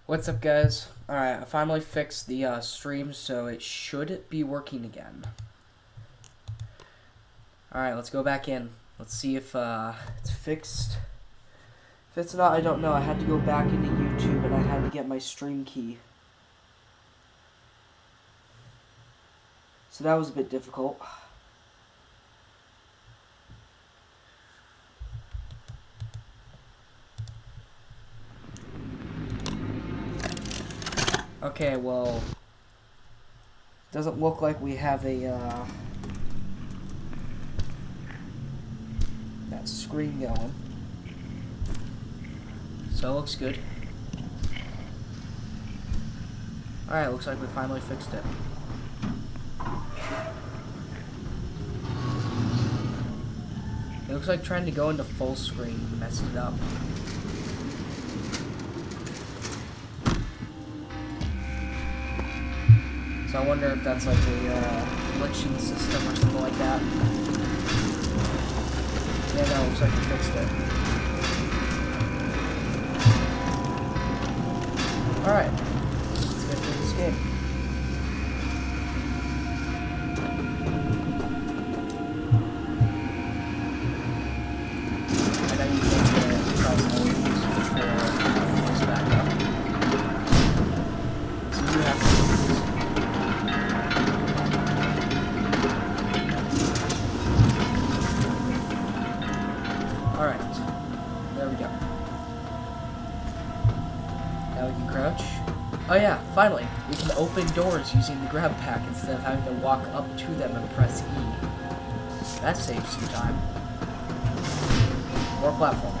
What's up, guys? Alright, I finally fixed the stream, so it should be working again. Alright, let's go back in. Let's see if it's fixed. If it's not, I don't know. I had to go back into YouTube and I had to get my stream key. So that was a bit difficult. Okay, well, doesn't look like we have a, that screen going. So it looks good. Alright, looks like we finally fixed it. It looks like trying to go into full screen messed it up. So I wonder if that's like a glitching system or something like that. Yeah, no, looks like we fixed it. Alright, let's get through this game. I know you can't press all of these before this back up. So you have to Alright, there we go. Now we can crouch. Oh yeah, finally, we can open doors using the grab pack instead of having to walk up to them and press E. That saves some time. More platforming.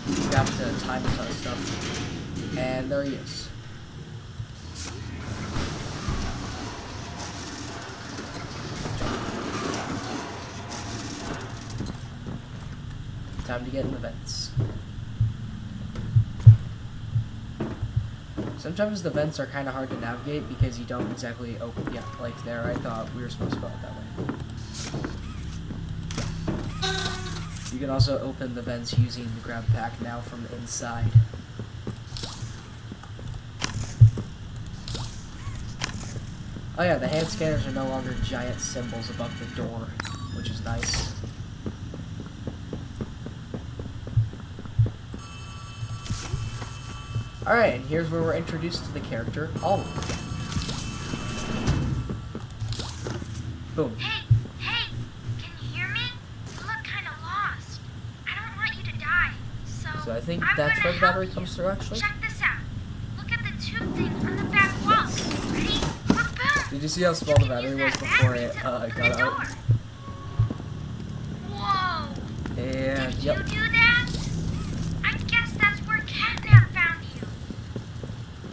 And you have to time a ton of stuff. And there he is. Time to get in the vents. Sometimes the vents are kind of hard to navigate because you don't exactly open. Yeah, like there. I thought we were supposed to go out that way. You can also open the vents using the grab pack now from inside. Oh yeah, the hand scanners are no longer giant symbols above the door, which is nice. Alright, and here's where we're introduced to the character, Oliver. Boom. Hey, can you hear me? You look kind of lost. I don't want you to die, So I think that's where the battery comes through, actually. Check this out. Look at the tube thing on the back wall. Ready? Boom! Did you see how small the battery was before it got out? Whoa! And, Did yep. you do that? I guess that's where Catnap found you.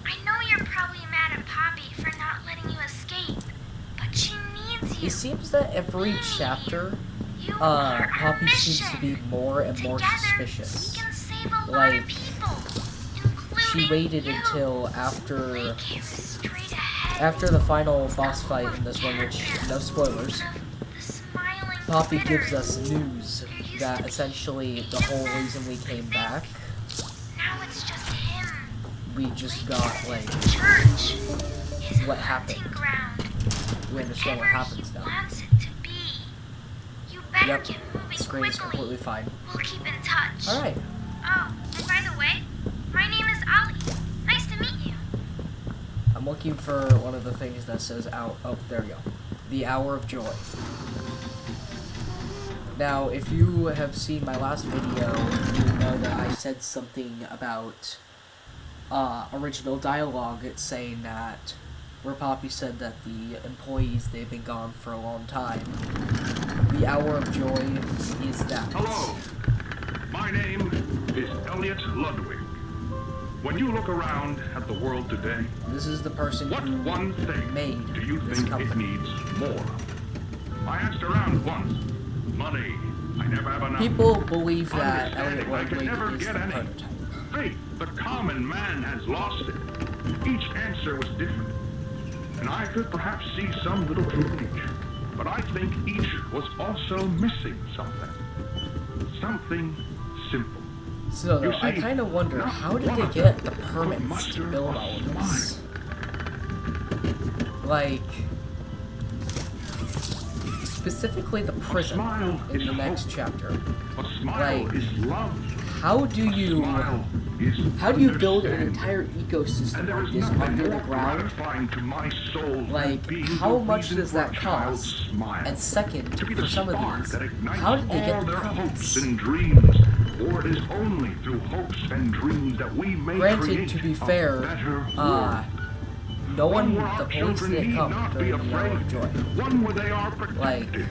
I know you're probably mad at Poppy for not letting you escape, but she needs you. It seems that every chapter, You are our Poppy seems to mission. be more and more Together, suspicious. we can save save a lot Like, of people, she including waited you. until after Playcare is straight ahead. the final boss fight in this one, which, no spoilers, The smiling Poppy gives critters. us news There used to that be essentially the 8 of whole them, reason we I came think. back, Now it's just him. we just got, like, Church. His what hunting happened. ground. We understand what Whatever happens he now. wants it to be. You better Yep, get moving screen is quickly. completely fine. We'll keep in touch. Alright, Oh, and by the way, my name is Ali. Nice to meet you. I'm looking for one of the things that says out. Oh, there we go. The Hour of Joy. Now, if you have seen my last video, you know that I said something about original dialogue. It's saying that where Poppy said that the employees, they've been gone for a long time. The Hour of Joy is that. Hello, my name is Elliot Ludwig. When you look around at the world today, This is the person what who one thing made do you this think it company. needs more of? I asked around once. Money. I never have enough. People believe that Elliot Understanding I could Ludwig never is the get any. prototype. Faith, the common man has lost it. Each answer was different. And I could perhaps see some little truth in each. But I think each was also missing something. Something simple. So, though, You I see, kind of wonder, not how did one they of get them the could permits to muster build a all of this? smile. Like, specifically the prison smile in is the next hope. chapter. A smile Like, is love. How do you build an understanding. entire And ecosystem there like is this nothing under the more ground? gratifying to my soul than Like, being how the much reason does for that a child's cost? smile. And second, To be for the some of spark these, that ignites how did they all get the their hopes permits? and dreams. For it is only through hopes and dreams that we may Granted, create to be a fair, better world. no one, where the our police children didn't need come not be during the Hour of afraid. Joy. One where they are protected. Like,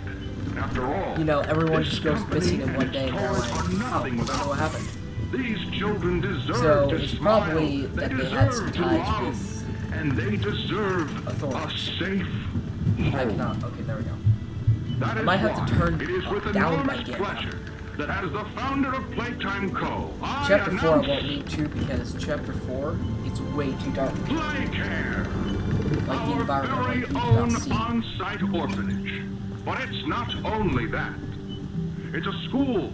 After all, you know, everyone this just goes company missing in and one its day and they're toys like, are oh, nothing I don't know without what happened. These children deserve So, to it's smile. probably They that they had some deserve to ties love. with And they deserve authorities. a safe I home. cannot, okay, there we go. That I is might have why to turn it is with down my enormous game. pleasure that as the founder of Playtime Co., I Chapter 4 I announce won't need to because Chapter 4, it's way too dark. Playcare, Like the our environment, like very you cannot own see. on-site orphanage. But it's not only that. It's a school,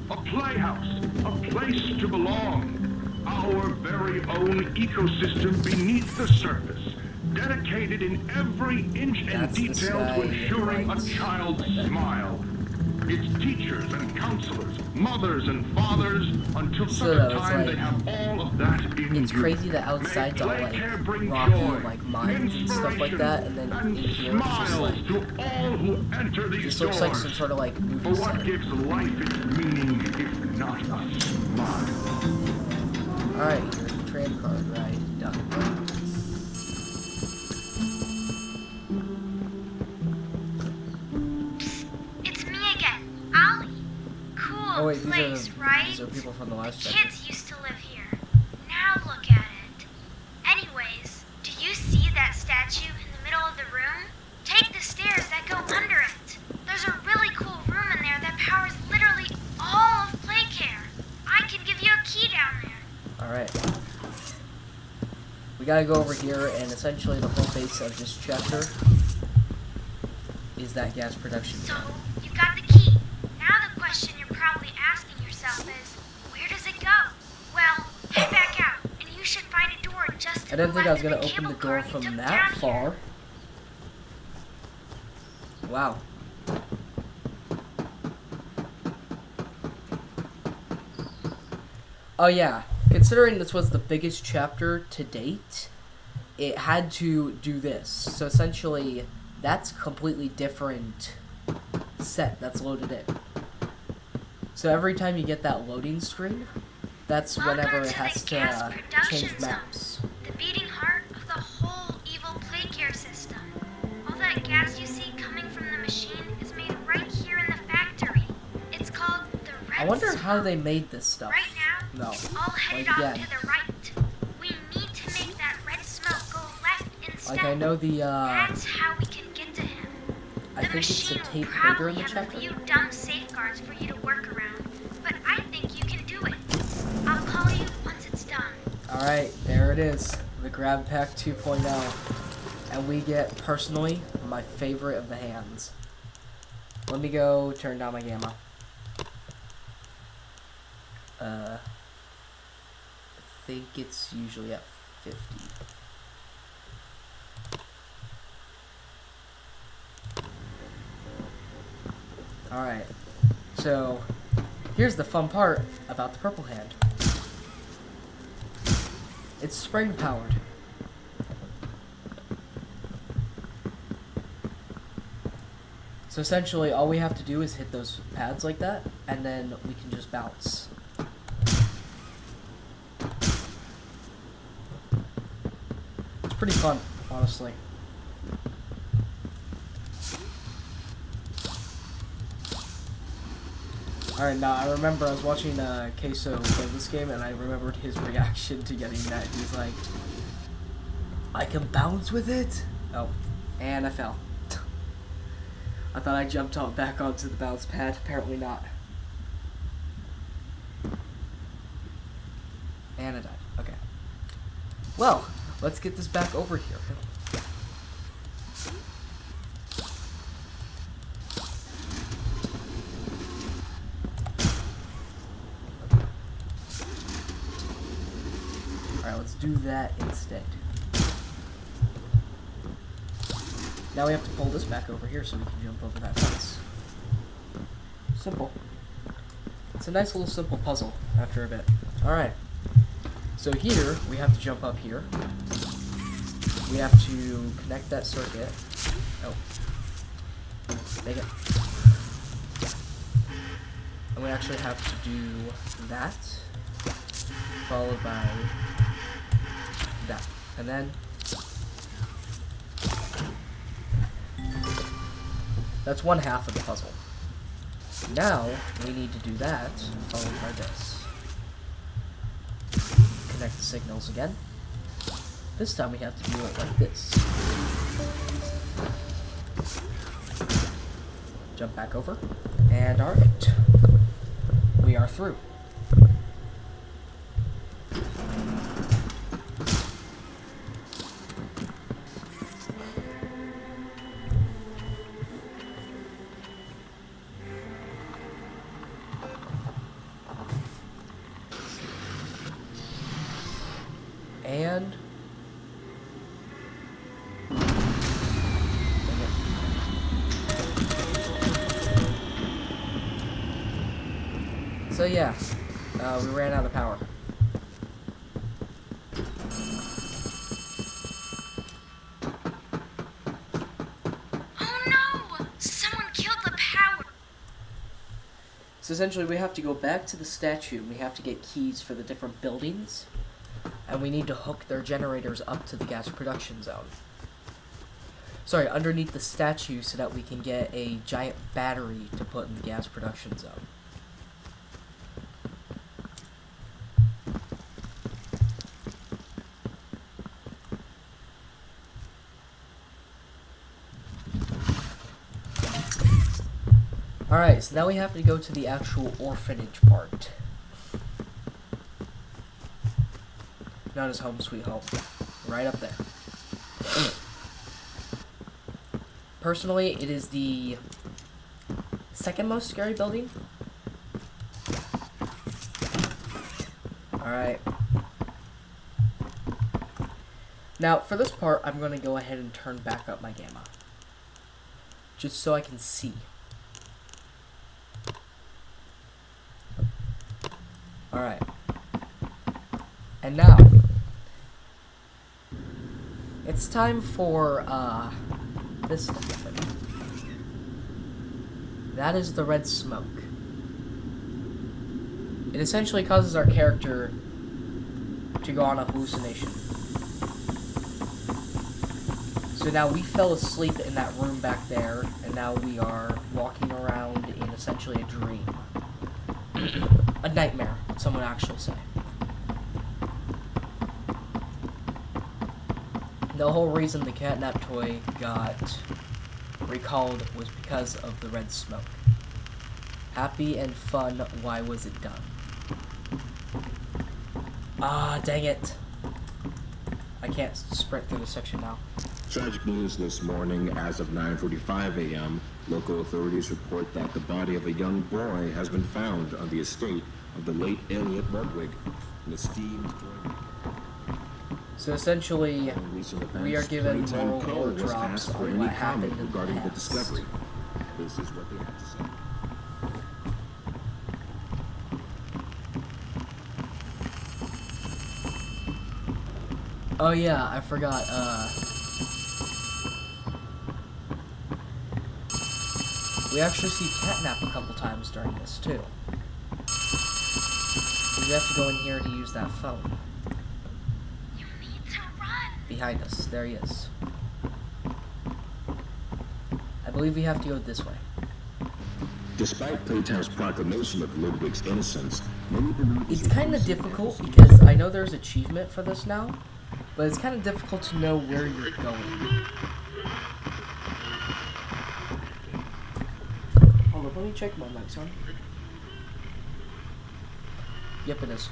a playhouse, a place to belong. Our very own ecosystem beneath the surface, dedicated in every inch and That's the detail sky to ensuring a lights child's like that. smile. Its teachers and counselors, mothers and fathers, until So such that it's time they like- have all of that in It's you. crazy that outside's all May like Playcare bring rocky joy, and like mines and stuff like that, and then in here it's just smiles like, to all who enter these this looks like doors. some sort of like For movie what set. gives life its meaning if not a smile? Alright, here's the tram card ride, done. It's me again, Ollie. Cool Oh wait, place, right? these are people from the last The chapter. kids used to live here. Now look at it. Anyways, do you see that statue in the middle of the room? Take the stairs that go under it. There's a really cool room in there that powers literally all of Playcare. I can give you a key down there. Alright. We gotta go over here, and essentially the whole base of this chapter is that gas production. So, you got the key. Now the question you're probably asking yourself is, where does it go? Well, head back out, and you should find a door just to I didn't think I was left gonna of open the cable door car you from took that down here. far. Wow. Oh yeah, considering this was the biggest chapter to date, it had to do this. So essentially, that's a completely different set that's loaded in. So every time you get that loading screen, that's whenever it has to change maps. The beating heart of the whole evil Playcare system. All that gas you see coming from the machine is made right here in the factory. It's called the red I wonder smoke. how they made this stuff. Right now, No. it's all headed Like, off yeah. to the right. We need to make that red smoke go left instead. Like I know the That's how we can get to him. I The think it's a machine will tape later probably in the have chapter. a few dumb safeguards for you to work around, but I think you can do it. I'll Alright, there it is. The Grab Pack 2.0. And we get, personally, my favorite of the hands. Let me go turn down my gamma. I think it's usually at 50. Alright, so here's the fun part about the purple hand. It's spring powered. So essentially all we have to do is hit those pads like that, and then we can just bounce. It's pretty fun, honestly. Alright, now I remember I was watching Queso play this game, and I remembered his reaction to getting that. He's like, I can bounce with it? Oh, and I fell. I thought I jumped back onto the bounce pad. Apparently not. And I died. Okay. Well, let's get this back over here. Alright, let's do that instead. Now we have to pull this back over here so we can jump over that fence. Simple. It's a nice little simple puzzle after a bit. Alright. So here, we have to jump up here. We have to connect that circuit. Oh. Dang it. And we actually have to do that, followed by that. And then that's one half of the puzzle. Now, we need to do that, followed by this. Connect the signals again. This time we have to do it like this. Jump back over. And alright. We are through. And so yeah, we ran out of power. Oh no! Someone killed the power! So essentially we have to go back to the statue and we have to get keys for the different buildings. And we need to hook their generators up to the gas production zone. Sorry, underneath the statue so that we can get a giant battery to put in the gas production zone. Alright, so now we have to go to the actual orphanage part. Not his home sweet home. Right up there. Personally, it is the second most scary building. Alright. Now, for this part, I'm going to go ahead and turn back up my gamma. Just so I can see. Alright. And now, it's time for, this to happen. That is the red smoke. It essentially causes our character to go on a hallucination. So now we fell asleep in that room back there, and now we are walking around in essentially a dream. A nightmare, some would actually say. The whole reason the catnap toy got recalled was because of the red smoke. Happy and fun, why was it done? Ah, dang it. I can't sprint through the section now. Tragic news this morning. As of 9:45 a.m., local authorities report that the body of a young boy has been found on the estate of the late Elliot Ludwig, an esteemed journalist. So essentially, we are given moral Playtime war was drops asked for on any what happened comment in regarding the the past. discovery. This is what they had to say. Oh yeah, I forgot, we actually see Catnap a couple times during this, too. We have to go in here to use that phone. You need to run. Behind us, there he is. I believe we have to go this way. Despite Playtime's proclamation of Ludwig's innocence, many believe It's kind of difficult because I know there's achievement for this now, but it's kind of difficult to know where you're going. Hold on, let me check my mic's on. Yep, it is.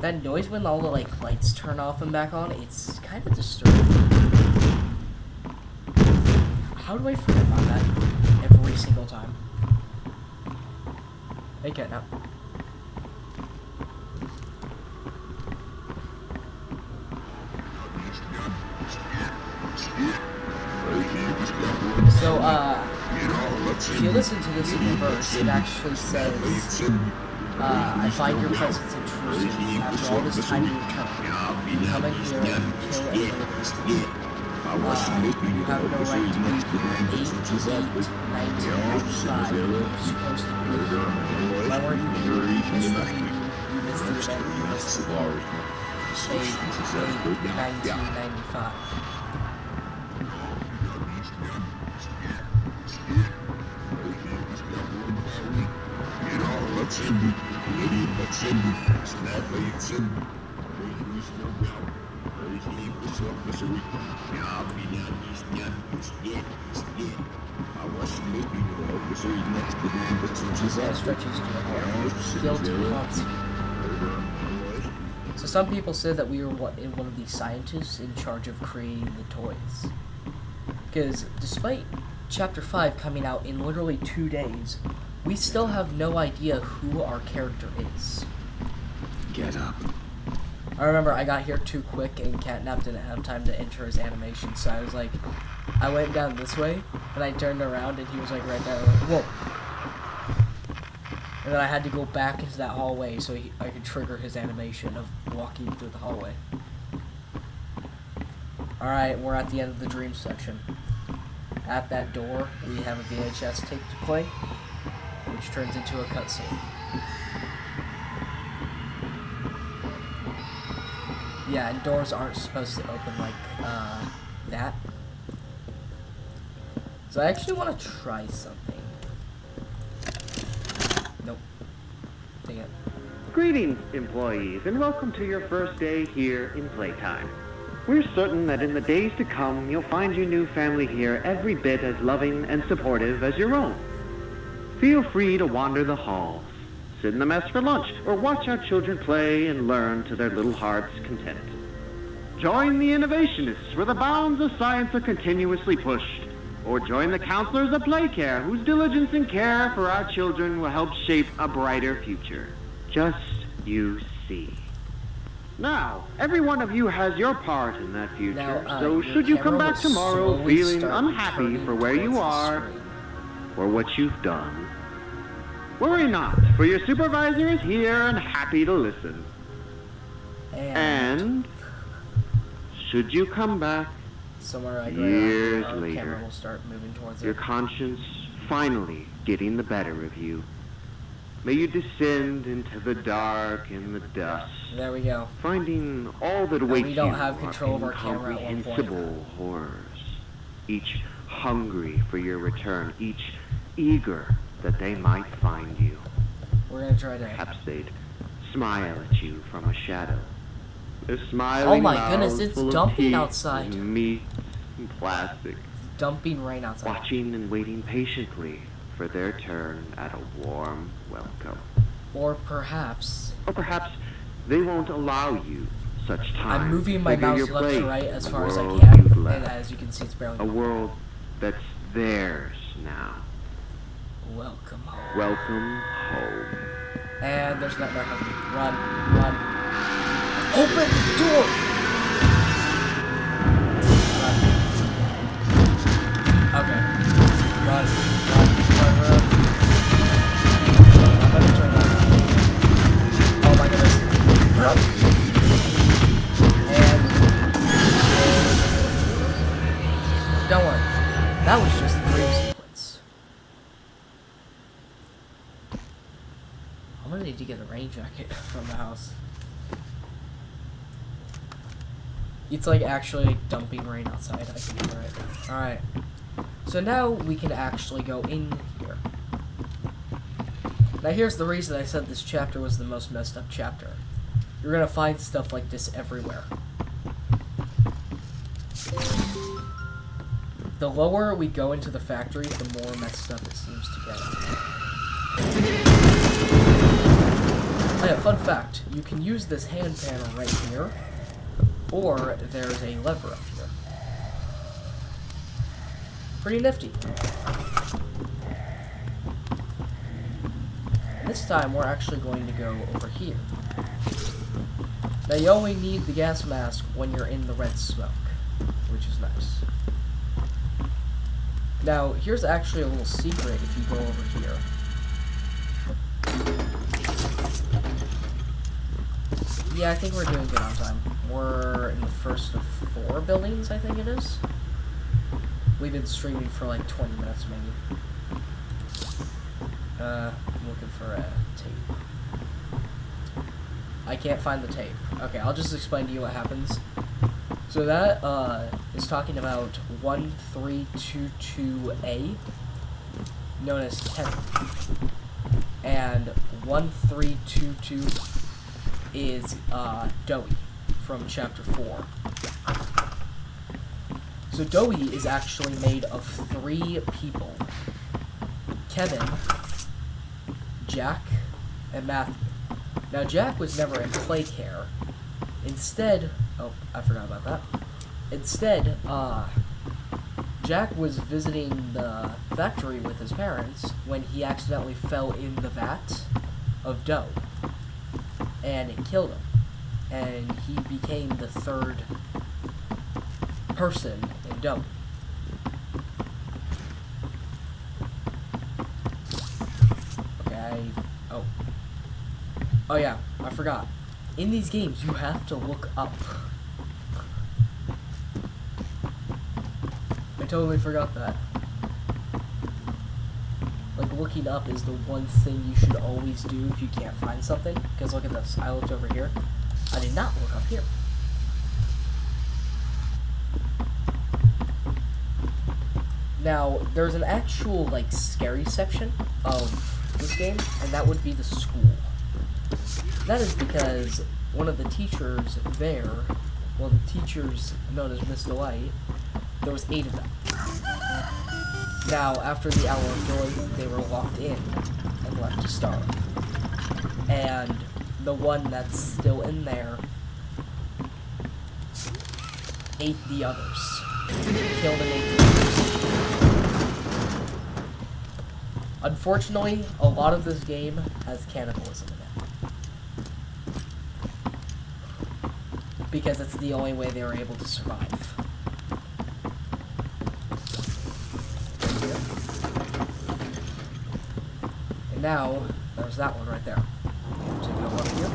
That noise when all the lights turn off and back on, it's kind of disturbing. How do I forget about that every single time? Hey, Catnap. So, if you listen to this in reverse, it actually says, I find your presence intrusive. After all this time you return. You come in here and kill and murder. You have no right to be here. 8/8/1995. You're supposed to be here. Why weren't you here? You missed the meeting. You missed the event. You missed the ball. 8/8/1995. That stretches to the heart. Guilty haunts. So some people said that we were one of the scientists in charge of creating the toys. Because despite Chapter 5 coming out in literally 2 days, we still have no idea who our character is. Get up. I remember I got here too quick and Catnap didn't have time to enter his animation, so I was like, I went down this way, and I turned around and he was like right there, like, whoa. And then I had to go back into that hallway so I could trigger his animation of walking through the hallway. Alright, we're at the end of the dream section. At that door, we have a VHS tape to play, which turns into a cutscene. Yeah, and doors aren't supposed to open like that. So I actually want to try something. Nope. Dang it. Greetings, employees, and welcome to your first day here in Playtime. We're certain that in the days to come, you'll find your new family here every bit as loving and supportive as your own. Feel free to wander the halls, sit in the mess for lunch, or watch our children play and learn to their little hearts' content. Join the innovationists where the bounds of science are continuously pushed, or join the counselors of Playcare whose diligence and care for our children will help shape a brighter future. Just you see. Now, every one of you has your part in that future, Now, so your should you come camera back will tomorrow slowly feeling start unhappy turning for where you towards the are screen. or what you've done, worry not, for your supervisor is here and happy to listen. And should you come back, somewhere like years our later, camera will start moving towards your it. conscience finally getting the better of you, may you descend into the dark and the dust, There we go. finding all that awaits we don't you have control of are our camera at one point. incomprehensible horrors, each hungry for your return, each eager that they might find you. We're gonna try to. Perhaps they'd smile at you from a shadow. Their smiling Oh my goodness, mouths it's full of dumping teeth outside. and meat and plastic, Dumping rain outside. watching and waiting patiently for their turn at a warm welcome. Or perhaps Or perhaps they won't allow you such time. I'm moving to my figure mouse your left place to right in as the far as I world can, you've and left. as you can see, it's barely. A world that's theirs now. Welcome home. Welcome home. And there's that home. Run, run. Open the door! Run. Okay. Run, run. I'm gonna turn that on. Oh my goodness. Run. And... don't worry. That was just the dream sequence. I'm gonna need to get a rain jacket from the house. It's like actually dumping rain outside. I can hear it. Alright. So now we can actually go in here. Now here's the reason I said this chapter was the most messed up chapter. You're gonna find stuff like this everywhere. The lower we go into the factory, the more messed up it seems to get. Oh yeah, fun fact. You can use this hand panel right here, or there's a lever up here. Pretty nifty. This time we're actually going to go over here. Now you only need the gas mask when you're in the red smoke, which is nice. Now here's actually a little secret if you go over here. Yeah, I think we're doing good on time. We're in the first of 4 buildings, I think it is. We've been streaming for like 20 minutes, maybe. I'm looking for a tape. I can't find the tape. Okay, I'll just explain to you what happens. So that is talking about 1322A, known as 10. And 1322 is Dowie from chapter 4. So Dowie is actually made of 3 people: Kevin, Jack, and Matthew. Now Jack was never in play care. Instead, oh, I forgot about that. Instead, Jack was visiting the factory with his parents when he accidentally fell in the vat of dough. And it killed him. And he became the 3rd person in dough. Okay, Oh yeah, I forgot. In these games, you have to look up. I totally forgot that. Like, looking up is the one thing you should always do if you can't find something. Because look at this. I looked over here. I did not look up here. Now, there's an actual, like, scary section of this game, and that would be the school. That is because one of the teachers there, well, the teachers known as Miss Delight, there was 8 of them. Now, after the hour of joy, they were locked in and left to starve. And the one that's still in there ate the others. Killed and ate the others. Unfortunately, a lot of this game has cannibalism in it. Because it's the only way they were able to survive. And now, there's that one right there. We have to go up here.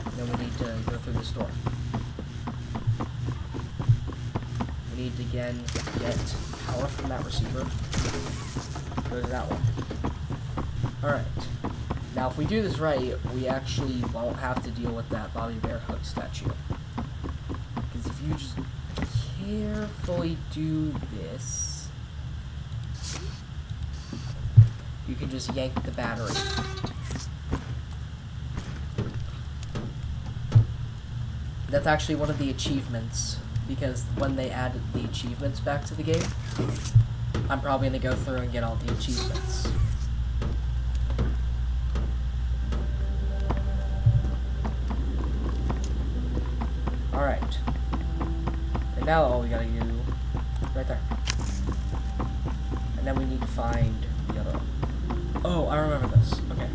And then we need to go through this door. We need to again get power from that receiver. Go to that one. Alright. Now, if we do this right, we actually won't have to deal with that Bobby Bear Hug statue. Because if you just carefully do this, you can just yank the battery. That's actually one of the achievements, because when they added the achievements back to the game, I'm probably gonna go through and get all the achievements. Alright. And now all we gotta do, right there. And then we need to find the other one. Oh, I remember this. Okay.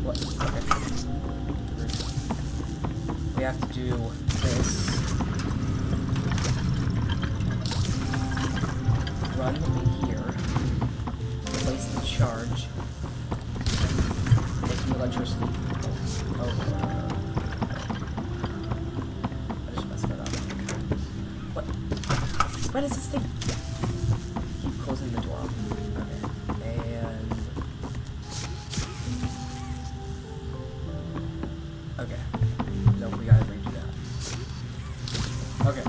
What? Okay. We have to do this. Run in here. Place the charge. Take the electricity. Oh. I just messed that up. What? What is this thing? Keep closing the door. Okay. And... okay. Nope, we gotta redo that. Okay.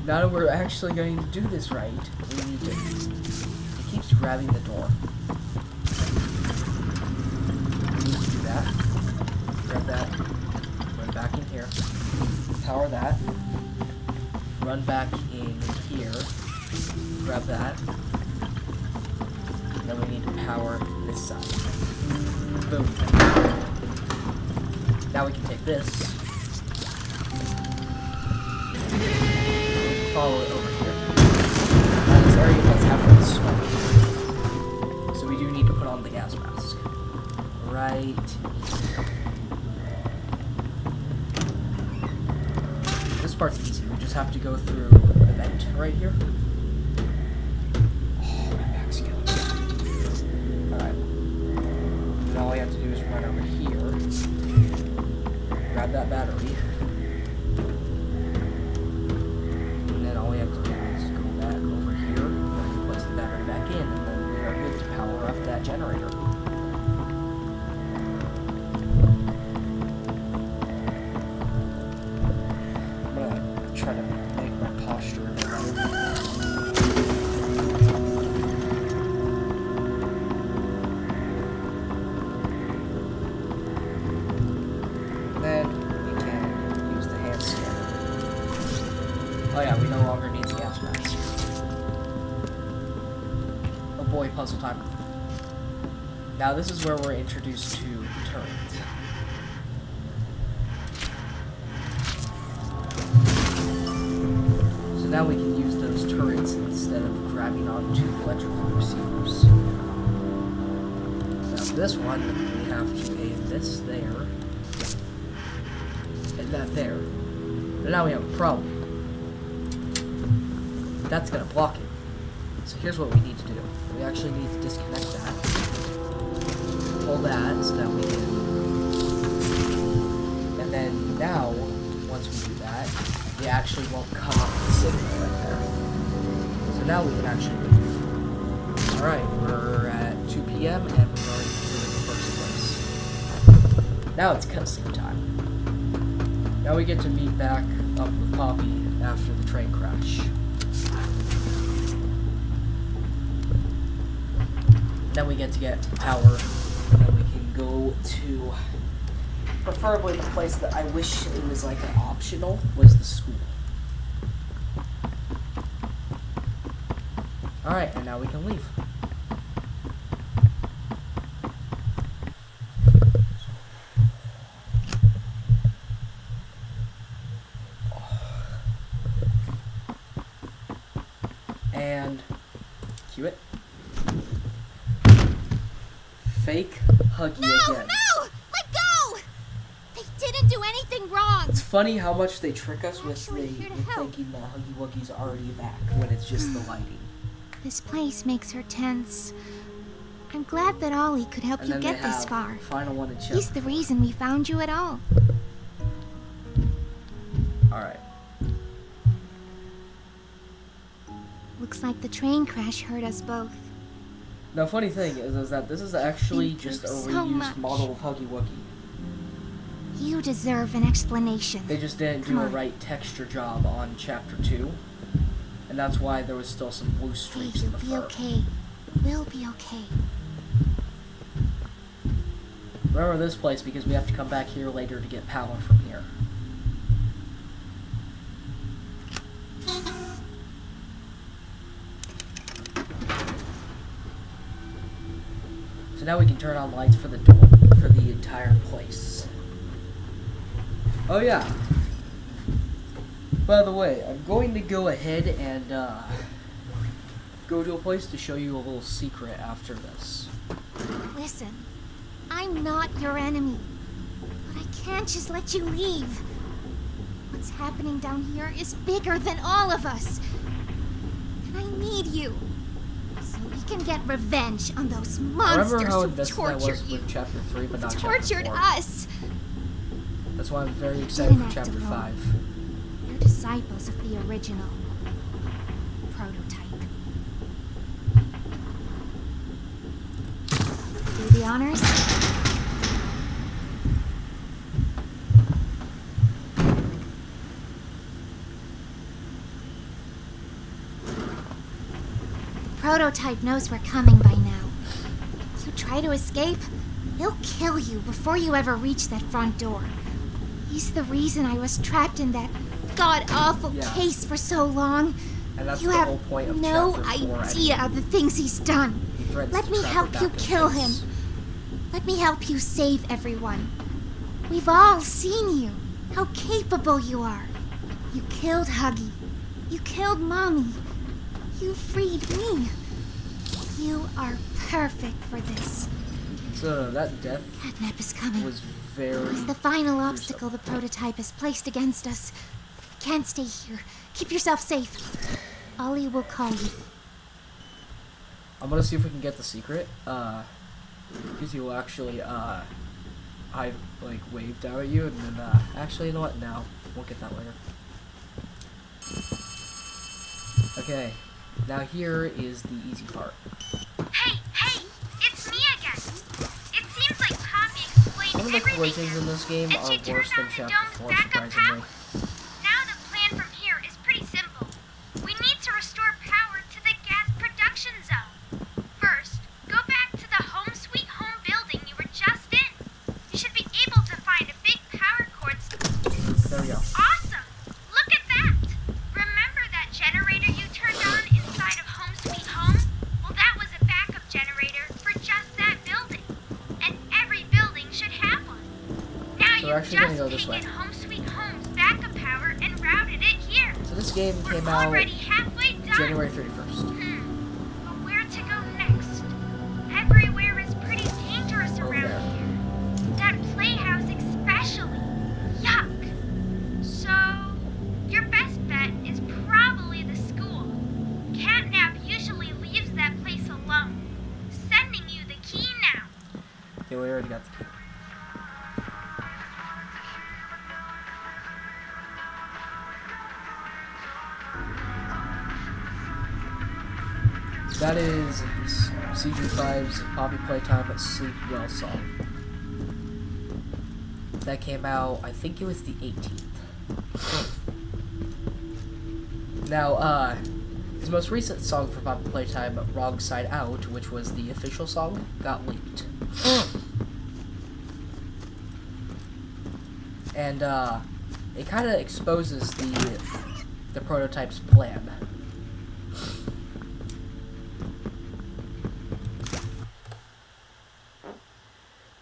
Now that we're actually going to do this right, we need to... it keeps grabbing the door. We need to do that. Grab that. Run back in here. Power that. Run back in here. Grab that. Then we need to power this side. Boom. Now we can take this. Follow it over here. This area does have red smoke. So we do need to put on the gas mask. Right here. This part's easy. We just have to go through the vent right here. Oh, my back's killing me. Alright. Now all we have to do is run over here. Grab that battery. Generator. I'm gonna try to make my posture better. Then we can use the hand scanner. Oh yeah, we no longer need the gas mask. Oh boy, puzzle time. Now this is where we're introduced to the turret. So now we can use those turrets instead of grabbing onto electrical receivers. Now for this one, we have to aim this there, and that there. But now we have a problem. That's gonna block it. So here's what we need to do. We actually need to disconnect that. Pull that so that we can, and then now once we do that, we actually won't come up with the signal right there. So now we can actually leave. Alright, we're at 2 p.m. and we've already completed the first place. Now it's cutscene time. Now we get to meet back up with Poppy after the train crash. Then we get to get power. And then we can go to, preferably the place that I wish it was like an optional, was the school. Alright, and now we can leave. And cue it. Fake Huggy again. No! Let go! They didn't do anything wrong! It's funny how much they trick us with Actually, here to help. thinking that Huggy Wuggy's already back when it's just the lighting. This place makes her tense. I'm glad that Ollie could help And you then get they this have far. Final one and Chip. He's the reason we found you at all. Alright. Looks like the train crash hurt us both. Now, funny thing is that this is actually Thank just you a so reused much. model of Huggy Wuggy. You deserve an explanation. They just didn't do Come a on. right texture job on Chapter 2. And that's why there was still some blue Hey, streaks in you'll the be fur. okay. We'll be okay. Remember this place because we have to come back here later to get power from here. So now we can turn on lights for the door, for the entire place. Oh yeah. By the way, I'm going to go ahead and go to a place to show you a little secret after this. Listen, I'm not your enemy, but I can't just let you leave. What's happening down here is bigger than all of us. And I need you, so we can get revenge on those monsters Remember how who invested I tortured was you. with Chapter 3, but not Chapter Tortured 4. us. That's why I'm very excited for Didn't act Chapter alone. 5. They're disciples of the original prototype. Do the honors? Prototype knows we're coming by now. If you try to escape, he'll kill you before you ever reach that front door. He's the reason I was trapped in that god-awful Yeah. case for so long. And that's You the have whole point of no Chapter 4. idea of the things he's done. He threatens Let to me trap her help back you in kill the him. case. Let me help you save everyone. We've all seen you, how capable you are. You killed Huggy. You killed Mommy. You freed me. You are perfect for this. So that death Catnap is coming. was very... It's the final obstacle the prototype has placed against us. Can't stay here. Keep yourself safe. Ollie will call you. I'm gonna see if we can get the secret. Because he will actually, I, like, wave down at you, and then, actually, you know what? No. We'll get that later. Okay. Now here is the easy part. Hey, it's me again. It seems like Poppy explained Some of the everything glitches in this game and are she worse turned than on the Chapter dome's 4, backup surprisingly. power. Now the plan from here is pretty simple. We need to restore power to the gas production zone. First, go back to the Home Sweet Home building you were just in. You should be able to find a big power cord. There we go. Awesome! Look at that! Remember that generator you turned on inside of Home Sweet Home? Well, that was a backup generator for just that building. And every building should have one. Now So we're you've actually gonna just go this taken way. Home Sweet Home's backup power and routed it here. So this game We're came out already halfway done. January 31st. But where to go next? Everywhere is pretty dangerous Over around there. here. That playhouse especially. Yuck. So, your best bet is probably the school. Catnap usually leaves that place alone. Sending you the key now. Okay, we already got the key. That is CG5's Poppy Playtime Sleep Well song. That came out, I think it was the 18th. Now, his most recent song for Poppy Playtime, Wrong Side Out, which was the official song, got leaked. And, it kind of exposes the prototype's plan.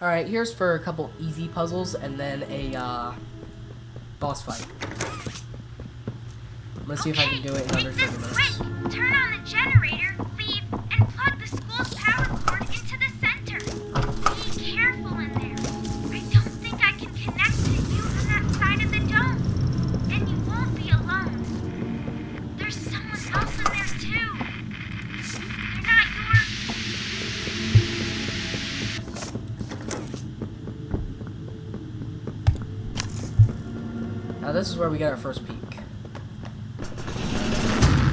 Alright, here's for a couple easy puzzles and then a boss fight. Let's see if I can do it in under make 30 this minutes. quick. Turn on the generator, leave, and plug the school's power cord into the center. Be careful in there. I don't think I can connect to you on that side of the dome. And you won't be alone. There's someone else in there too. They're not Now this is where we get our first peek.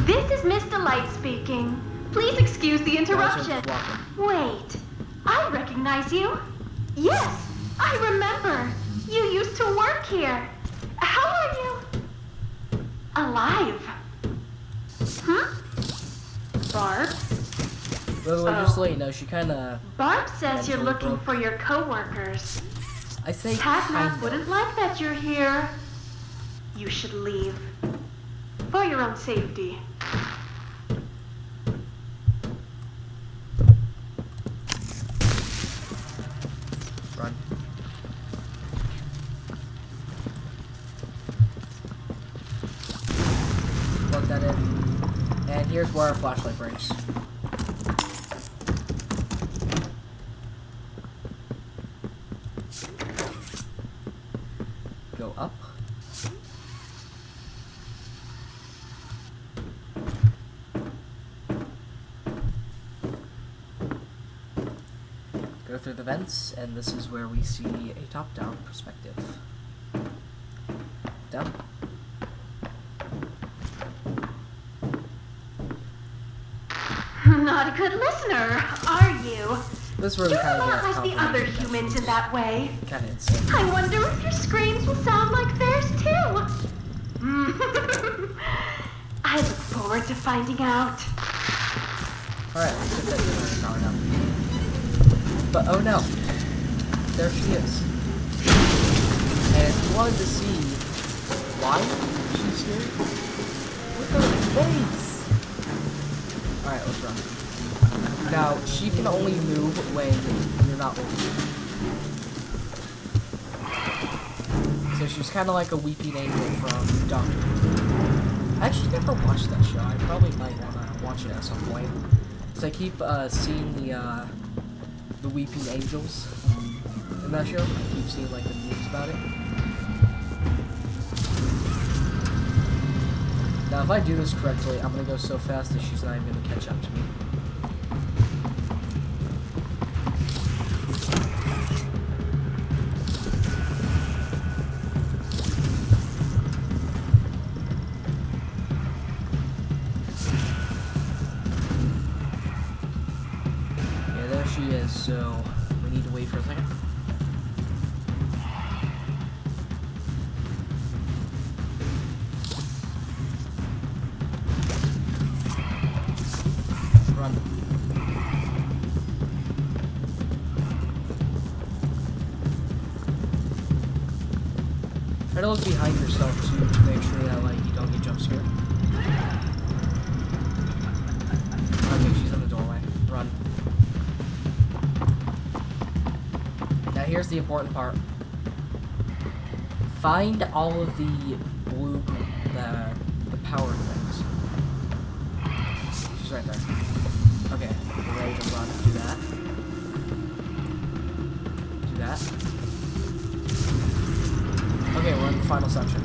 This is Miss Delight speaking. Please excuse the interruption. Now this one's Wait, I recognize you. Yes, I remember. You used to work here. How are you? Alive. Barb? By the way, just to let you know, she kind of, Barb says you're Mentally looking broke. for your coworkers. I say Catnap kind wouldn't of. like that you're here. You should leave. For your own safety. plug that in. And here's where our flashlight breaks. Go up. Go through the vents, and this is where we see a top-down perspective. Down. Not a good listener, are you? This is where we You're kind a of lot get like the other humans in that way. Kind of insane. I wonder if your screams will sound like theirs too. I look forward to finding out. Alright, let's get that generator powered up. But oh no, there she is. And if you wanted to see why she's here, look at her face! Alright, let's run. Now, she can only move when you're not looking. So she's kind of like a weeping angel from Doctor Who. I actually never watched that show. I probably might want to watch it at some point. Because I keep seeing the weeping angels in that show. I keep seeing like the news about it. Now, if I do this correctly, I'm gonna go so fast that she's not even gonna catch up to me. Yeah, there she is, so we need to wait for a second. Run. Try to look behind yourself too to make sure that like you don't get jump scared. Okay, she's in the doorway. Run. Now here's the important part. Find all of the blue, the power things. She's right there. Okay, we're ready to run. Do that. Do that. Okay, we're in the final section.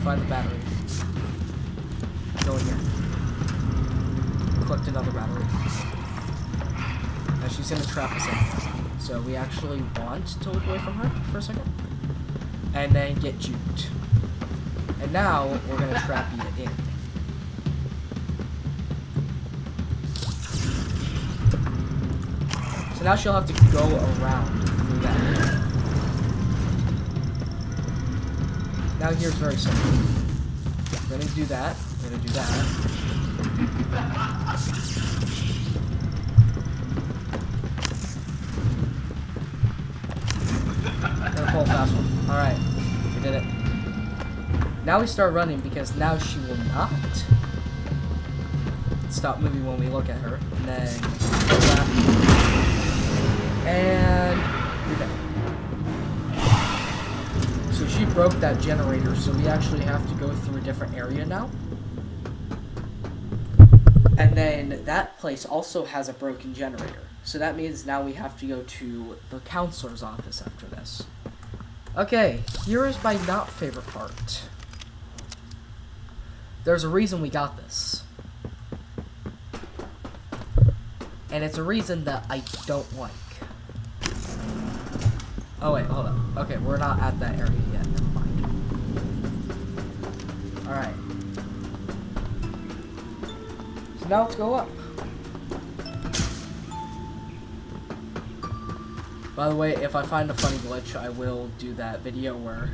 Find the battery. Go in here. Collect another battery. Now she's gonna trap us in. So we actually want to look away from her for a second. And then get juked. And now we're gonna trap you in. So now she'll have to go around through that. Now here's very simple. We're gonna do that. We're gonna do that. Gonna pull a fast one. Alright. We did it. Now we start running because now she will not stop moving when we look at her. And then pull that. And you're dead. So she broke that generator, so we actually have to go through a different area now. And then that place also has a broken generator. So that means now we have to go to the counselor's office after this. Okay, here is my not favorite part. There's a reason we got this. And it's a reason that I don't like. Oh wait, hold up. Okay, we're not at that area yet. Never mind. Alright. So now let's go up. By the way, if I find a funny glitch, I will do that video where,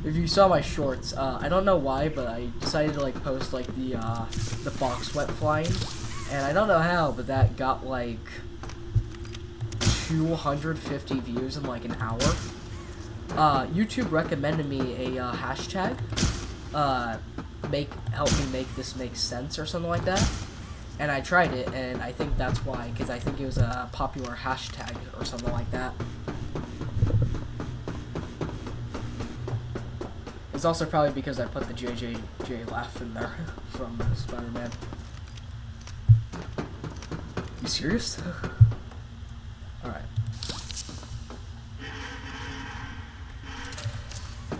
if you saw my shorts, I don't know why, but I decided to like post like the box went flying, and I don't know how, but that got like 250 views in like an hour. YouTube recommended me a hashtag, help me make this make sense or something like that. And I tried it, and I think that's why, because I think it was a popular hashtag or something like that. It's also probably because I put the JJJ laugh in there from Spider-Man. You serious? Alright.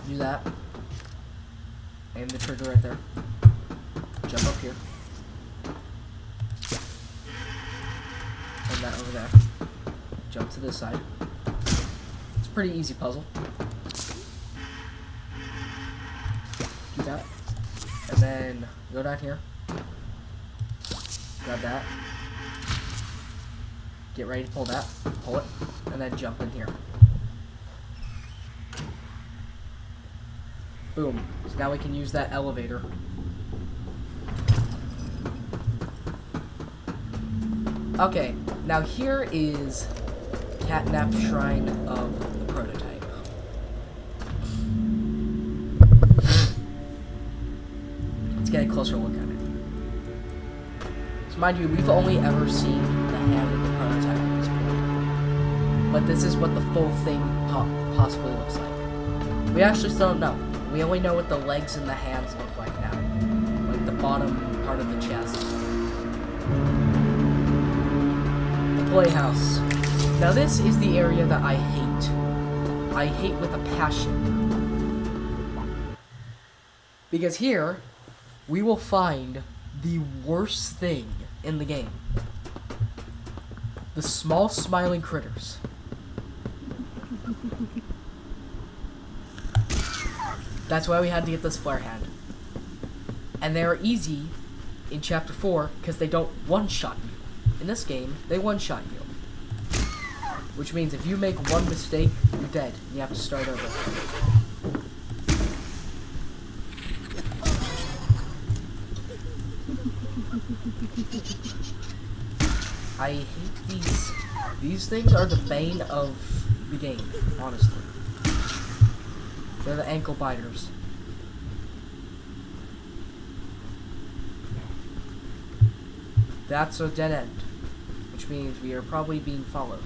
Do that. Aim the trigger right there. Jump up here. And that over there. Jump to this side. It's a pretty easy puzzle. Do that. And then go down here. Grab that. Get ready to pull that. Pull it. And then jump in here. Boom. So now we can use that elevator. Okay, now here is Catnap Shrine of the Prototype. Let's get a closer look at it. So mind you, we've only ever seen the hand of the prototype at this point. But this is what the full thing possibly looks like. We actually still don't know. We only know what the legs and the hands look like now. Like the bottom part of the chest. The playhouse. Now this is the area that I hate. I hate with a passion. Because here, we will find the worst thing in the game. The small smiling critters. That's why we had to get this flare hand. And they're easy in Chapter 4 because they don't one-shot you. In this game, they one-shot you. Which means if you make one mistake, you're dead. You have to start over. I hate these. These things are the bane of the game, honestly. They're the ankle biters. That's a dead end, which means we are probably being followed.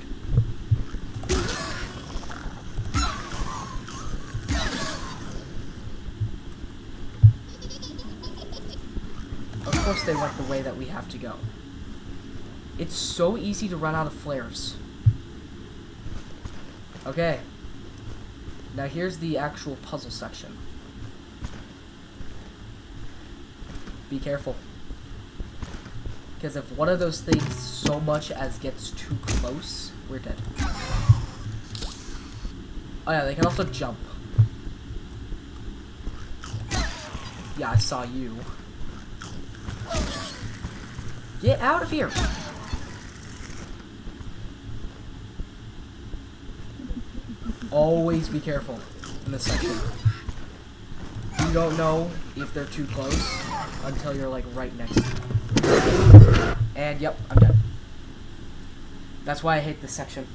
Of course they went the way that we have to go. It's so easy to run out of flares. Okay. Now here's the actual puzzle section. Be careful. Because if one of those things so much as gets too close, we're dead. Oh yeah, they can also jump. Yeah, I saw you. Get out of here! Always be careful in this section. You don't know if they're too close until you're like right next to them. And yep, I'm dead. That's why I hate this section.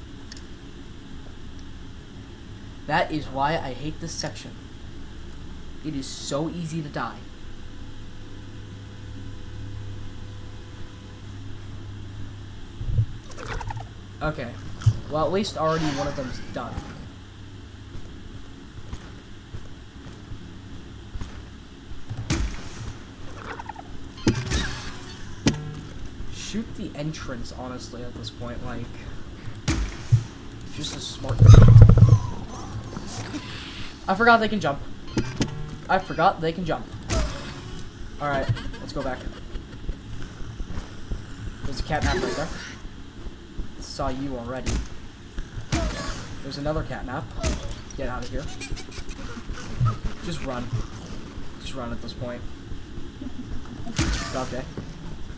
That is why I hate this section. It is so easy to die. Okay. Well, at least already one of them's done. Shoot the entrance, honestly, at this point, like, just a smart thing. I forgot they can jump. I forgot they can jump. Alright, let's go back. There's a catnap right there. Saw you already. There's another catnap. Get out of here. Just run. Just run at this point. Okay.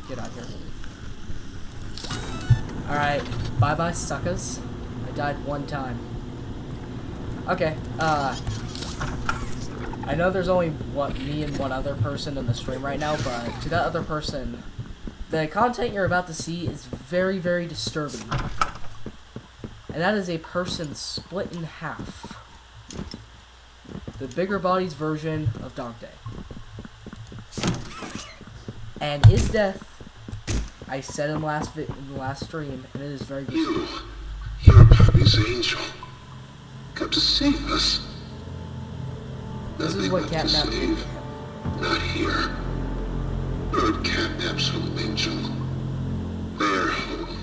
Get out of here. Alright, bye-bye, suckers. I died one time. Okay, I know there's only me and one other person in the stream right now, but to that other person, the content you're about to see is very, very disturbing. And that is a person split in half. The bigger body's version of Dog Day. And his death, I said in the last stream, and it is very good. You're a Pappy's angel. Come to save us. But you This is nothing what but to Catnap did to save. him. Not here. Lord Catnap's home, Angel. Their home.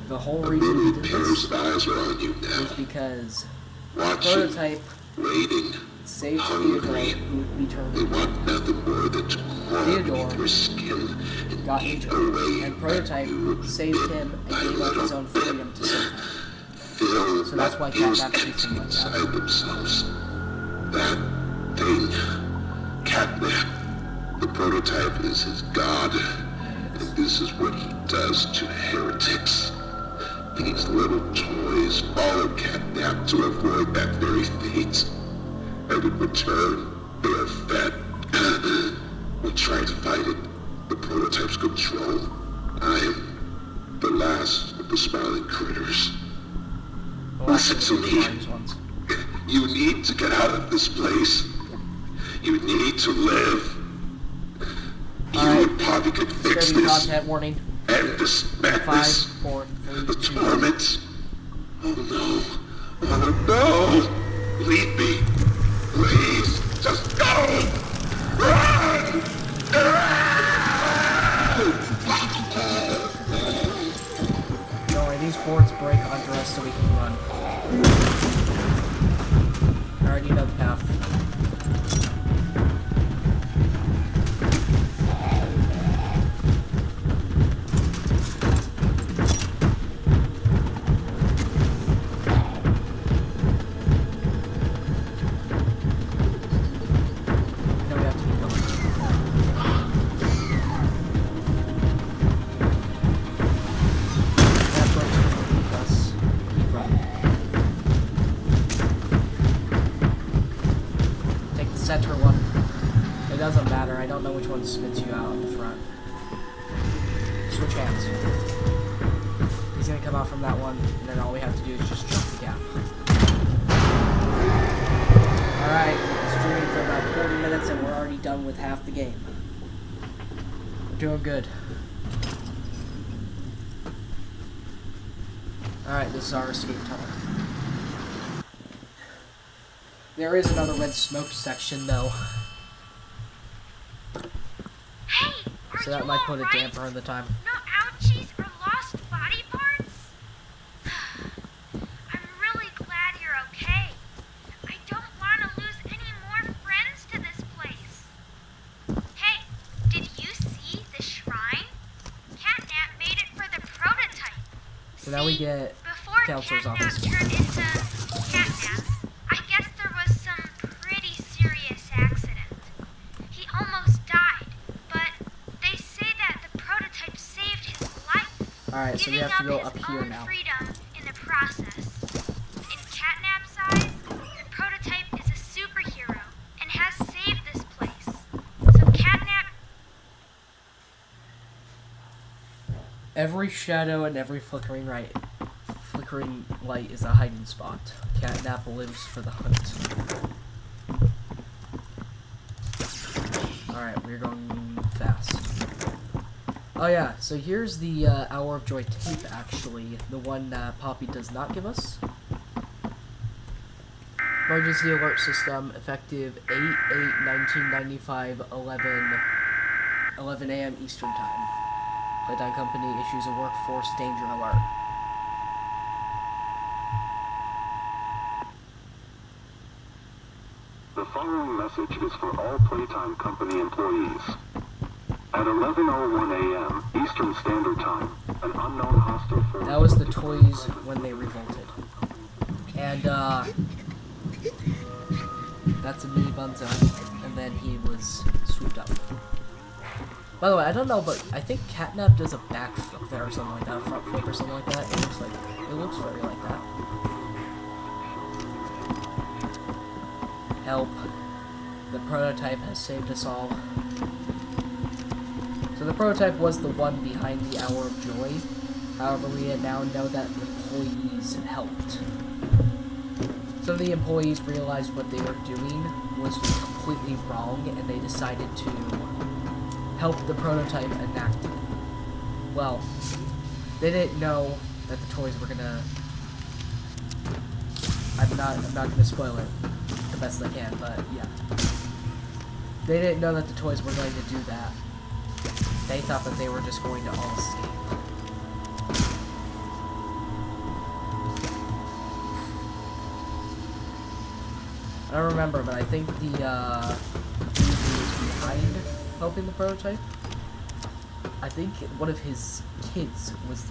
The whole A reason he million did pairs this of eyes are on you was now. because Watching, Prototype waiting, saved Theodore, hungry. who would be turned They into want nothing more than to crawl Theodore beneath your skin and got eat injured, away and Prototype at you saved bit him by and gave up his little own bit. freedom to save him. Feel So that's why what is Catnap treats him empty like that. inside themselves. That thing, Catnap. The Prototype is his god, and this is what he does to heretics. These little toys follow Catnap to avoid that very fate. And in return, they are fed. We try to fight it. The Prototype's control. I am the last of the smiling critters. The last Listen of to the me. Barnes ones. You need to get out of this place. You need to live. You Alright. and Poppy could fix Disturbing this. content warning. End this 5, madness. 4, 3, The 2, torment. Oh no. Oh no. Leave me. Please. Just go. Run. Don't worry, these boards break under us so we can run. I already know the path. No, we have to keep going. That broke's gonna beat us. Keep running. Take the center one. It doesn't matter. I don't know which one spits you out on the front. Switch hands. He's gonna come out from that one, and then all we have to do is just jump the gap. Alright, streaming for about 40 minutes and we're already done with half the game. We're doing good. Alright, this is our escape tunnel. There is another red smoke section though, Hey, are so that you might put a alright? damper on the time. No ouchies or lost body parts? I'm really glad you're okay. I don't want to lose any more friends to this place. Hey, did you see the shrine? Catnap made it for the Prototype. So now we See, get before counselor's Catnap office. turned into Catnap, I guess there was some pretty serious accident. He almost died, but they say that the Prototype saved his life, Alright, so we giving have to go his up here own now. freedom in the process. In Catnap's eyes, the Prototype is a superhero and has saved this place. So Catnap Every shadow and every flickering light is a hiding spot. Catnap lives for the hunt. Alright, we're going fast. Oh yeah, so here's the Hour of Joy tape, actually. The one Poppy does not give us. Emergency alert system, effective 8/8/1995, 11 a.m. Eastern Time. Playtime Company issues a workforce danger alert. The following message is for all Playtime Company employees. At 11:01 a.m. Eastern Standard Time, an unknown hostile force... That was the toys when they revolted. And, that's a mini Bunzo. And then he was swooped up. By the way, I don't know, but I think Catnap does a backflip there or something like that, a front flip or something like that. It looks very like that. Help. The Prototype has saved us all. So the Prototype was the one behind the Hour of Joy. However, we now know that employees helped. Some of the employees realized what they were doing was completely wrong, and they decided to help the Prototype enact it. Well, they didn't know that the toys were gonna... I'm not gonna spoil it the best I can, but yeah. They didn't know that the toys were going to do that. They thought that they were just going to all escape. I don't remember, but I think the dude who was behind helping the prototype, I think one of his kids was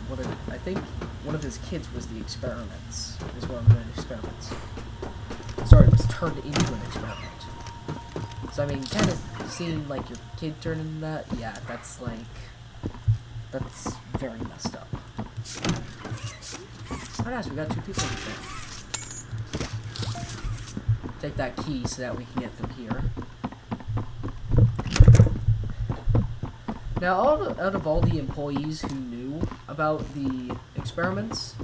the experiments. Is one of the experiments. Sorry, it was turned into an experiment. So I mean, kind of seeing like your kid turn into that, yeah, that's very messed up. Oh nice, we got 2 people in there. Take that key so that we can get through here. Now, out of all the employees who knew about the experiments,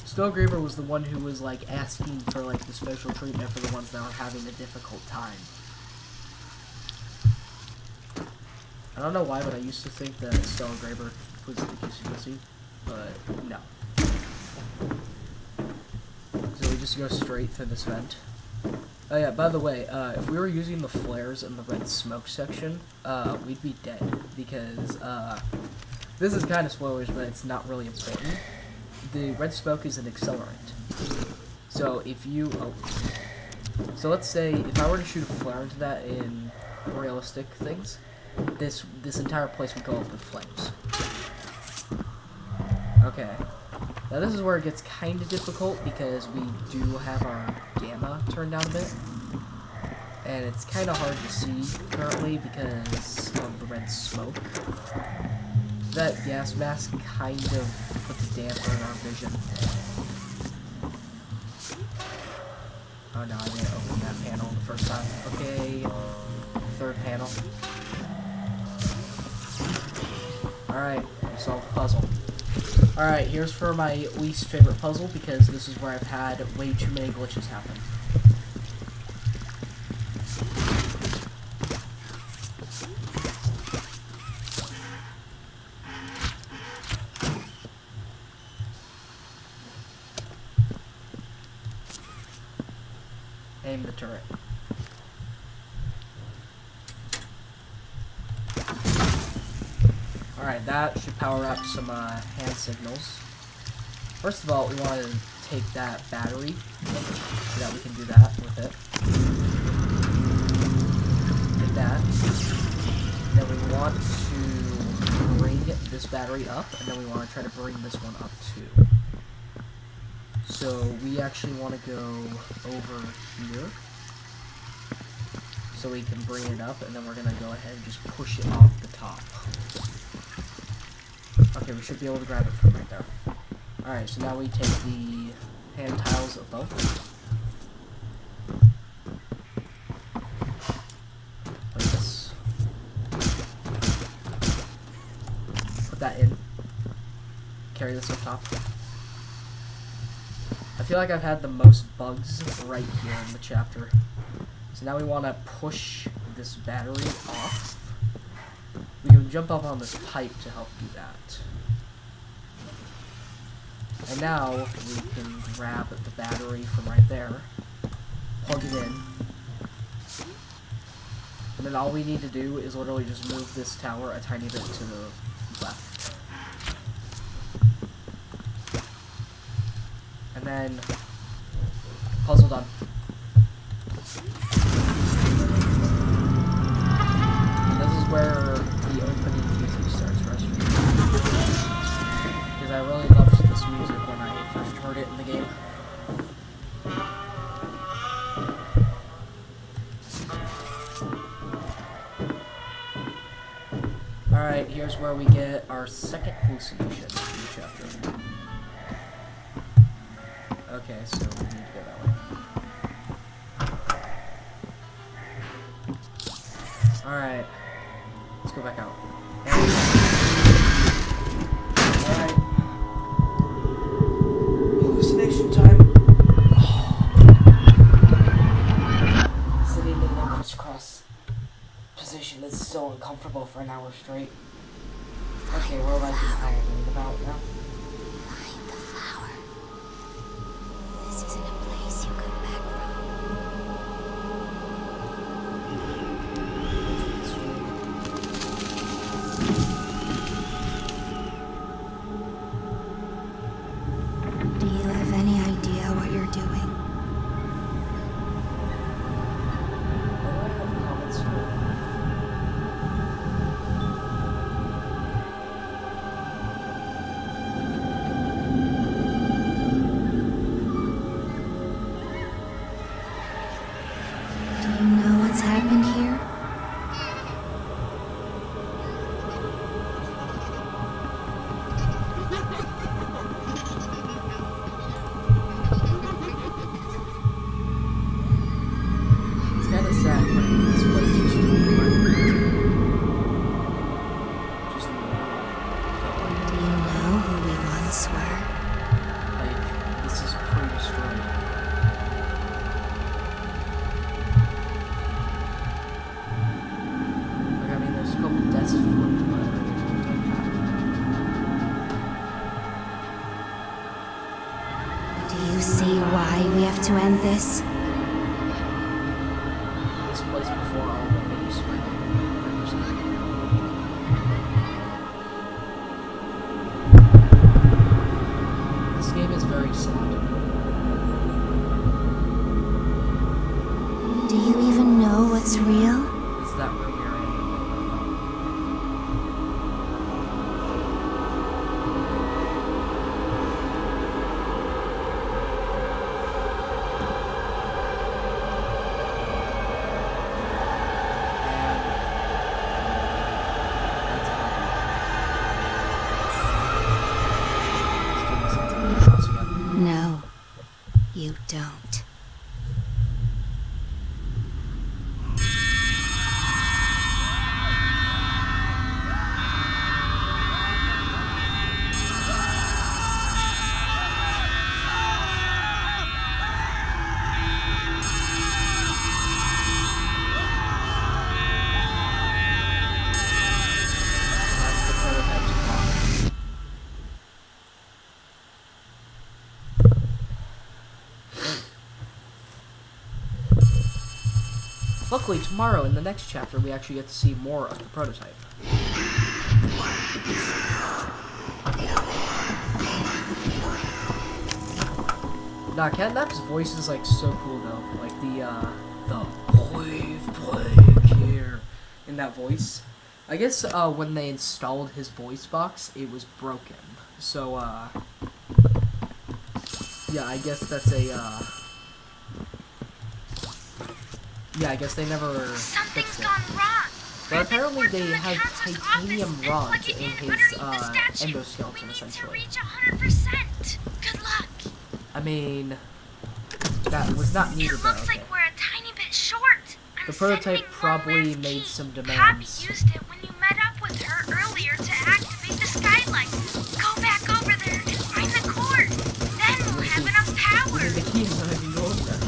Stillgraver was the one who was like asking for like the special treatment for the ones that were having a difficult time. I don't know why, but I used to think that Stillgraver was the kissy pussy, but no. So we just go straight through this vent. Oh yeah, by the way, if we were using the flares in the red smoke section, we'd be dead, because, this is kind of spoilers, but it's not really important. The red smoke is an accelerant. So if you, so let's say, if I were to shoot a flare into that in realistic things, this entire place would go up with flames. Okay. Now this is where it gets kind of difficult because we do have our gamma turned down a bit. And it's kind of hard to see currently because of the red smoke. That gas mask kind of puts a damper on our vision. Oh no, I didn't open that panel the first time. Okay, 3rd panel. Alright, we solved the puzzle. Alright, here's for my least favorite puzzle, because this is where I've had way too many glitches happen. Aim the turret. Alright, that should power up some hand signals. First of all, we want to take that battery so that we can do that with it. Take that. And then we want to bring this battery up, and then we want to try to bring this one up too. So we actually want to go over here so we can bring it up, and then we're going to go ahead and just push it off the top. Okay, we should be able to grab it from right there. Alright, so now we take the hand tiles above. Like this. Put that in. Carry this up top. I feel like I've had the most bugs right here in the chapter. So now we want to push this battery off. We can jump up on this pipe to help do that. And now we can grab the battery from right there, plug it in, and then all we need to do is literally just move this tower a tiny bit to the left. And then, puzzle done. And this is where the opening music starts for us. Because I really loved this music when I first heard it in the game. Alright, here's where we get our second hallucination in the chapter. Okay, so we need to go that way. Alright. Let's go back out. Alright. Hallucination time. Sitting in a crisscross position is so uncomfortable for an hour straight. Okay, we're like howling about now. Find the flower. This isn't a place you come back from. way we have to end this? This place before all the mini spring. This game is very sad. Do you even know what's real? This is that room you're in. No, you don't. That's the prototype's car. Luckily, tomorrow in the next chapter, we actually get to see more of the prototype. Nah, Catnap's voice is like so cool though. Like the wave plague here in that voice. I guess when they installed his voice box, it was broken. So yeah, I guess that's a yeah, I guess they never Something's fixed it. gone wrong. But apparently they From the have counselor's titanium office and rods plug it in his underneath the statue. endoskeleton, We need essentially. to reach 100%. Good luck. I mean, that was not needed It though. looks Okay. like we're a tiny bit short. I'm The prototype sending one probably last made key. some Poppy demands. used it when you met up with her earlier to activate the skylight. Go back over there and find the cord. Then we'll have enough power. The key is not even going there.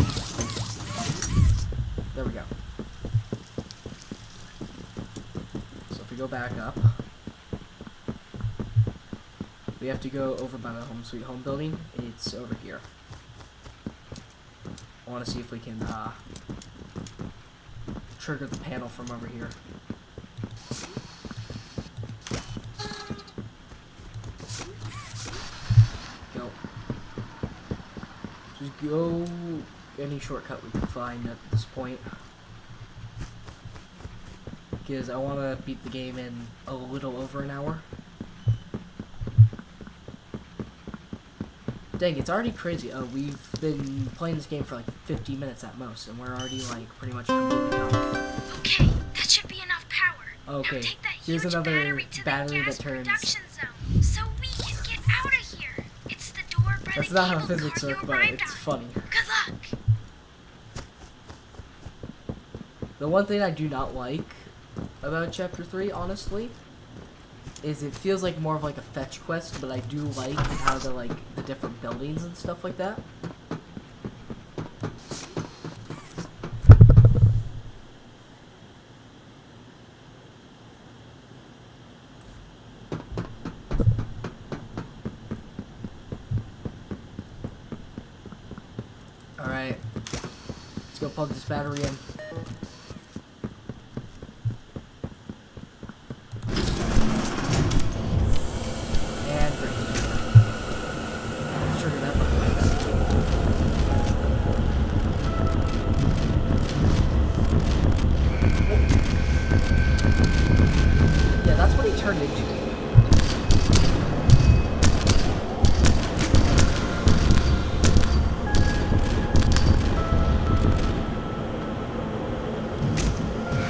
There we go. So if we go back up, we have to go over by the Home Sweet Home building. It's over here. I want to see if we can trigger the panel from over here. Go. Just go any shortcut we can find at this point. Because I want to beat the game in a little over an hour. Dang, it's already crazy. We've been playing this game for like 50 minutes at most, and we're already like pretty much completely done. Okay, that should be enough power. Okay, Now take that here's huge another battery to battery the gas that turns. production zone, so we can get out of here. It's the door by That's the not how cable physics car you work, but arrived it's on. funny. Good luck. The one thing I do not like about Chapter 3, honestly, is it feels like more of like a fetch quest, but I do like how the the different buildings and stuff like that. Alright, let's go plug this battery in. And great. Trigger that button. Yeah, that's what he turned into.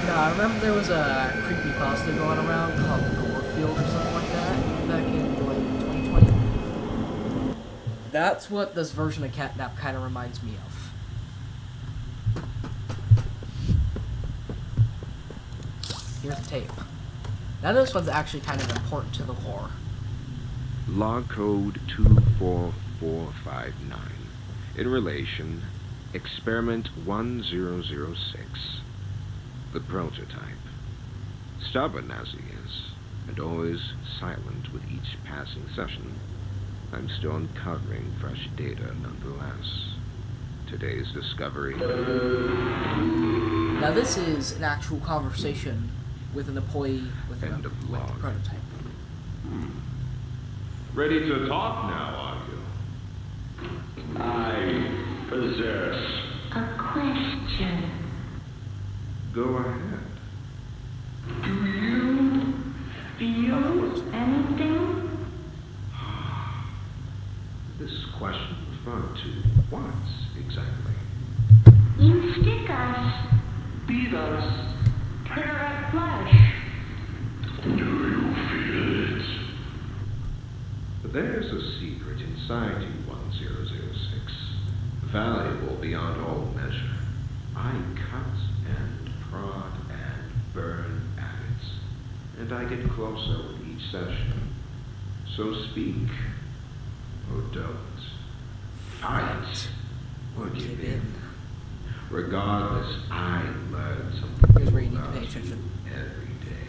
No, I remember there was a creepypasta going around called Gorefield or something like that back in like 2020. That's what this version of Catnap kind of reminds me of. Here's the tape. Now this one's actually kind of important to the lore. Log code 24459. In relation, experiment 1006. The prototype. Stubborn as he is, and always silent with each passing session, I'm still uncovering fresh data nonetheless. today's discovery. Now this is an actual conversation with an employee with the prototype. Ready to talk now, are you? I possess. A question. Go ahead. Do you feel anything? This question referred to what exactly? You stick us, beat us, tear at flesh. Do you feel it? There's a secret inside you, 1006. Valuable beyond all measure. I cut and prod and burn at it. And I get closer with each session. So speak. Or don't. Fight. Or give in. Regardless, I learn something Here's where you need to about pay you attention. every day.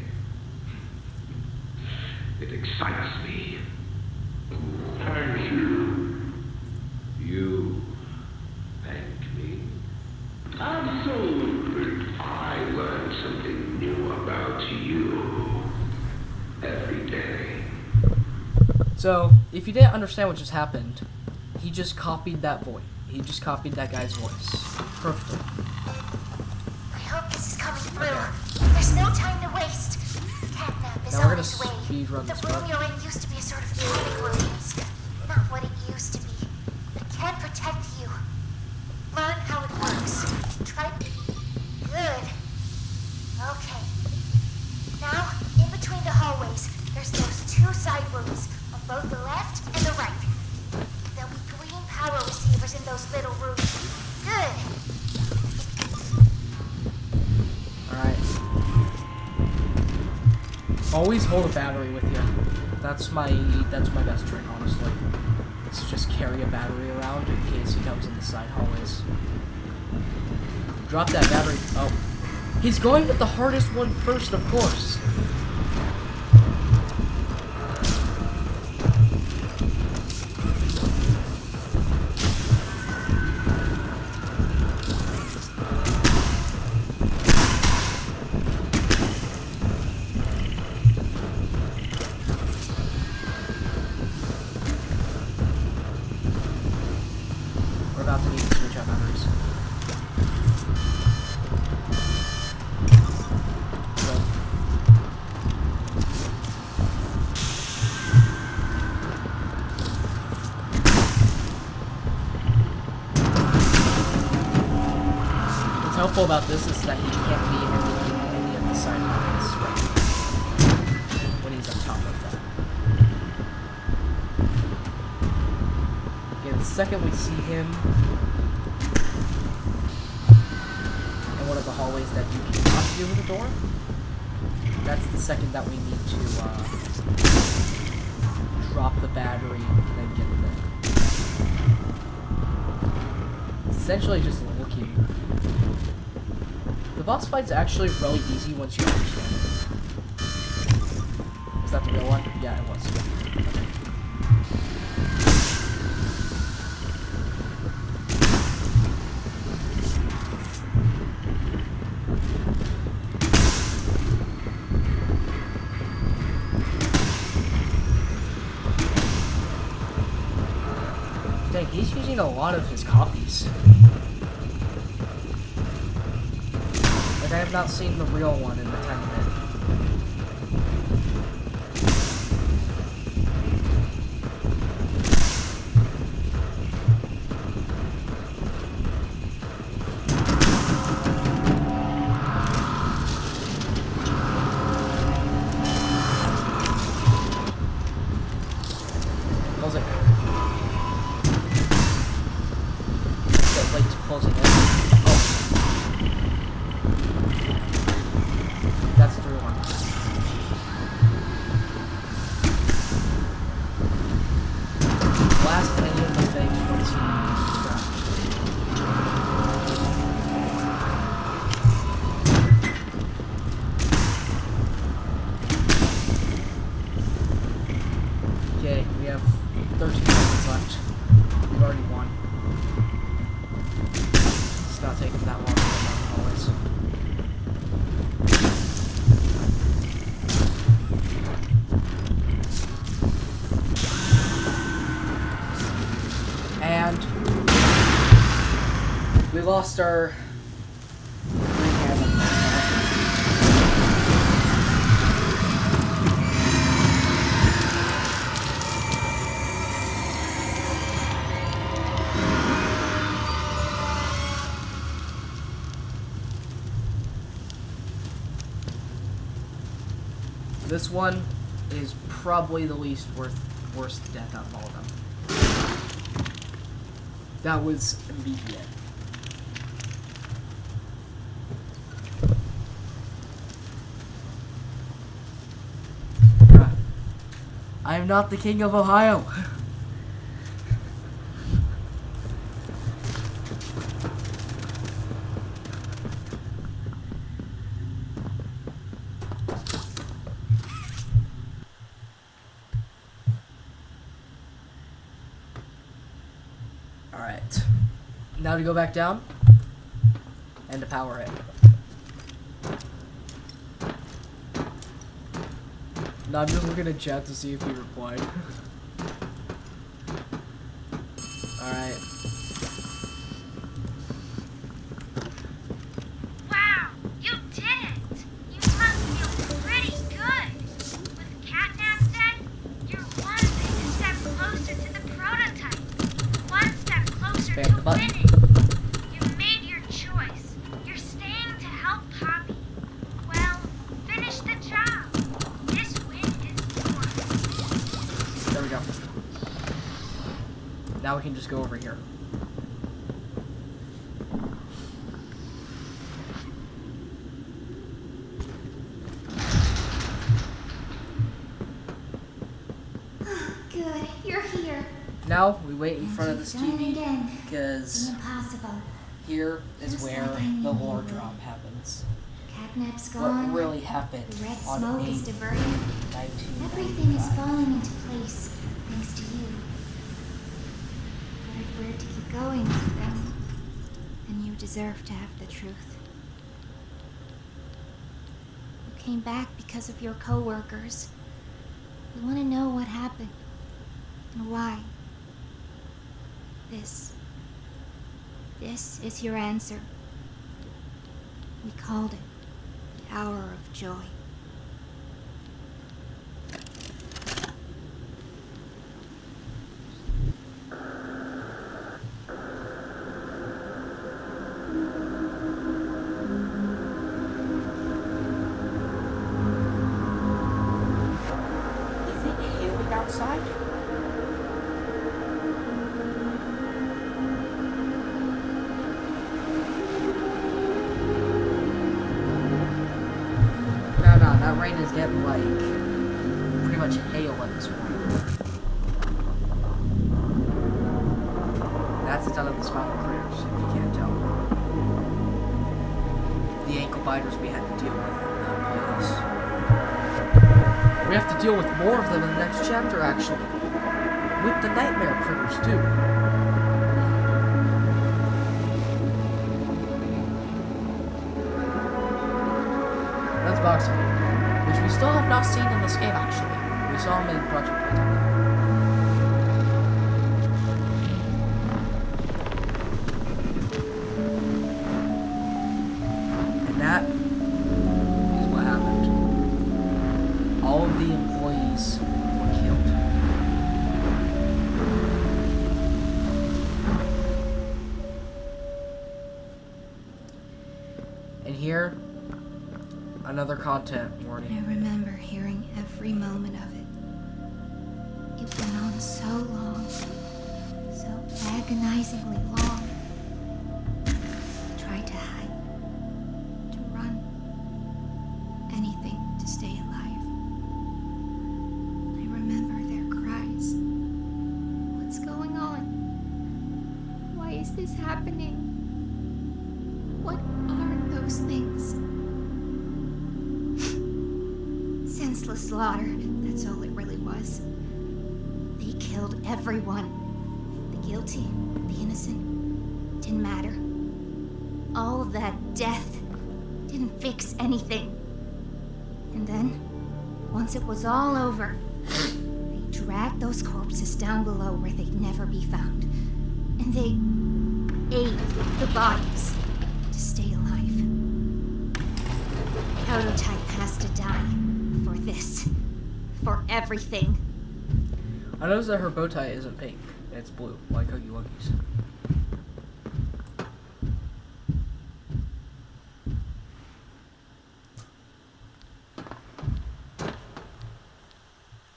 It excites me. Thank you. You thank me? Absolutely. I learn something new about you every day. So, if you didn't understand what just happened, he just copied that voice. He just copied that guy's voice. Perfectly. I hope this is coming through. There's no time to waste. Catnap is Now we're on gonna its way. speed run The this room part. you're in used to be a sort of training room. It's not what it used to be. It can't protect you. Learn how it works. Try. Good. Okay. Now, in between the hallways, there's those two side rooms on both the left and the right. There'll be green power receivers in those little rooms. Good. Alright. Always hold a battery with you. That's my best trick, honestly. Is just carry a battery around in case he comes in the side hallways. Drop that battery. Oh. He's going with the hardest one first, of course. We're about to need to switch out batteries. Good. What's helpful about this is that he can't be in any of the side hallways right when he's on top of that. Okay, the second we see him in one of the hallways that you cannot view with the door, that's the second that we need to drop the battery and then get the. It's essentially just looking. The boss fight's actually really easy once you understand it. Was that the real one? Yeah, it was. Dang, he's using a lot of his copies. Like, I have not seen the real one in the time of it. Close it. Get late to closing it. Oh. That's lost our... This one is probably the least worst death out of all of them. That was immediate. I am not the king of Ohio. Alright. Now to go back down and to power it. Now I'm just looking at chat to see if he replied. Alright. Wow, you did it! You must feel pretty good. With Catnap dead, you're one step closer to the prototype. One step closer Spam to the button. winning. You've made your choice. You're staying to help Poppy. Well, finish the job. This win is yours. There we go. Now we can just go over here. Good, you're here. Now we wait in front of You've this done it TV again. because The impossible. here is Just where like I knew the you lore would. drop happens. Catnap's What gone. really happened The red on smoke is 8/1995. diverting. Everything is falling into place thanks to you. But if we're to keep going, then you deserve to have the truth. You came back because of your co-workers. We want to know what happened and why. This is your answer. We called it the hour of joy. Is it hailing outside? No, that rain is getting like pretty much hail at this point. That's a ton of the spinal critters, if you can't tell. The ankle biters we had to deal with in the playhouse. We have to deal with more of them in the next chapter, actually. With the nightmare critters, too. That's Boxing, which we still have not seen in this game, actually. We saw him in Project Playtime. And that is what happened. All of the employees were killed. And here, another content warning. I remember hearing every moment of it. It went on so long, so agonizingly long. I tried to hide, to run, anything to stay alive. I remember their cries. What's going on? Why is this happening? What are those things? Senseless slaughter, that's all it really was. They killed everyone. The guilty, the innocent, didn't matter. All of that death didn't fix anything. And then, once it was all over, they dragged those corpses down below where they'd never be found. And they aid the bodies to stay alive. Prototype has to die for this. For everything. I noticed that her bow tie isn't pink. It's blue, like Huggy Wuggy's.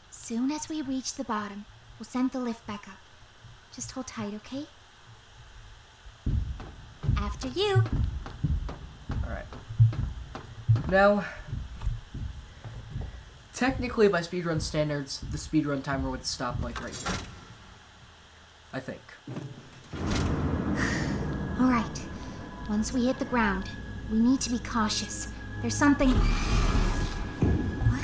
Soon as we reach the bottom, we'll send the lift back up. Just hold tight, okay? After you. Alright. Now, technically by speedrun standards, the speedrun timer would stop like right here. I think. Alright. Once we hit the ground, we need to be cautious. There's something... What?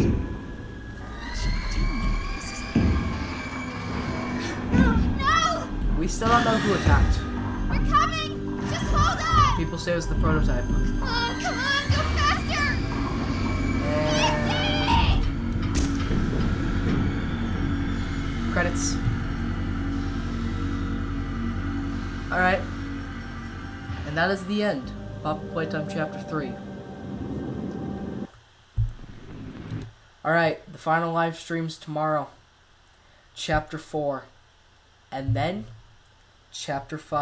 What's she doing? This is... No! We still don't know who attacked. We're coming! Just hold on! People say it was the prototype. Come on, go faster! And... credits. Alright. And that is the end of Papa Playtime Chapter 3. Alright, the final live streams tomorrow. Chapter 4. And then, Chapter 5.